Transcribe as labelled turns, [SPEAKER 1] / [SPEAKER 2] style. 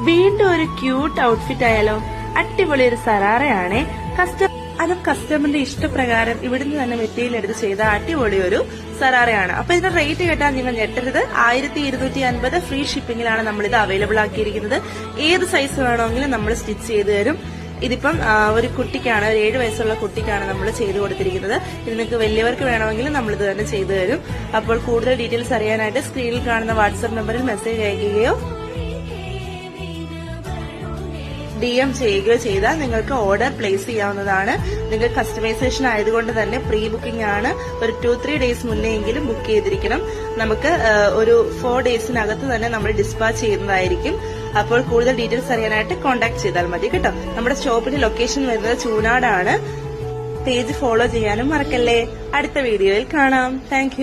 [SPEAKER 1] വീണ്ടും ഒരു cute outfit ആയാലോ? അടിപൊളി ഒരു സറാറയാണേ. അതും കസ്റ്റമറിന്റെ ഇഷ്ടപ്രകാരം ഇവിടുന്ന് തന്നെ മെറ്റീരിയൽ എടുത്ത് ചെയ്ത അടിപൊളി ഒരു സറാറയാണ്. അപ്പൊ ഇതിന്റെ റേറ്റ് കേട്ടാൽ നിങ്ങൾ ഞെട്ടരുത്. 1250 ഫ്രീ ഷിപ്പിംഗിലാണ് നമ്മളിത് അവൈലബിൾ ആക്കിയിരിക്കുന്നത്. ഏത് സൈസ് വേണമെങ്കിലും നമ്മൾ സ്റ്റിച്ച് ചെയ്ത് തരും. ഇതിപ്പം ഒരു കുട്ടിക്കാണ്, ഒരു 7 വയസ്സുള്ള കുട്ടിക്കാണ് നമ്മൾ ചെയ്തു കൊടുത്തിരിക്കുന്നത്. ഇത് നിങ്ങൾക്ക് വലിയവർക്ക് വേണമെങ്കിലും നമ്മളിത് തന്നെ ചെയ്തു തരും. അപ്പോൾ കൂടുതൽ ഡീറ്റെയിൽസ് അറിയാനായിട്ട് സ്ക്രീനിൽ കാണുന്ന വാട്സ്ആപ്പ് നമ്പറിൽ മെസ്സേജ് അയക്കുകയോ DM ചെയ്യുകയോ ചെയ്താൽ നിങ്ങൾക്ക് ഓർഡർ പ്ലേസ് ചെയ്യാവുന്നതാണ്. നിങ്ങൾക്ക് കസ്റ്റമൈസേഷൻ ആയതുകൊണ്ട് തന്നെ പ്രീ ബുക്കിംഗ് ആണ്. ഒരു 2-3 ഡേയ്സ് മുന്നെയെങ്കിലും ബുക്ക് ചെയ്തിരിക്കണം. നമുക്ക് ഒരു 4 ഡേയ്സിനകത്ത് തന്നെ നമ്മൾ ഡിസ്പാച്ച് ചെയ്യുന്നതായിരിക്കും. അപ്പോൾ കൂടുതൽ ഡീറ്റെയിൽസ് അറിയാനായിട്ട് കോൺടാക്ട് ചെയ്താൽ മതി കേട്ടോ. നമ്മുടെ ഷോപ്പിന്റെ ലൊക്കേഷൻ വരുന്നത് ചൂനാടാണ്. പേജ് ഫോളോ ചെയ്യാനും മറക്കല്ലേ. അടുത്ത വീഡിയോയിൽ കാണാം. താങ്ക്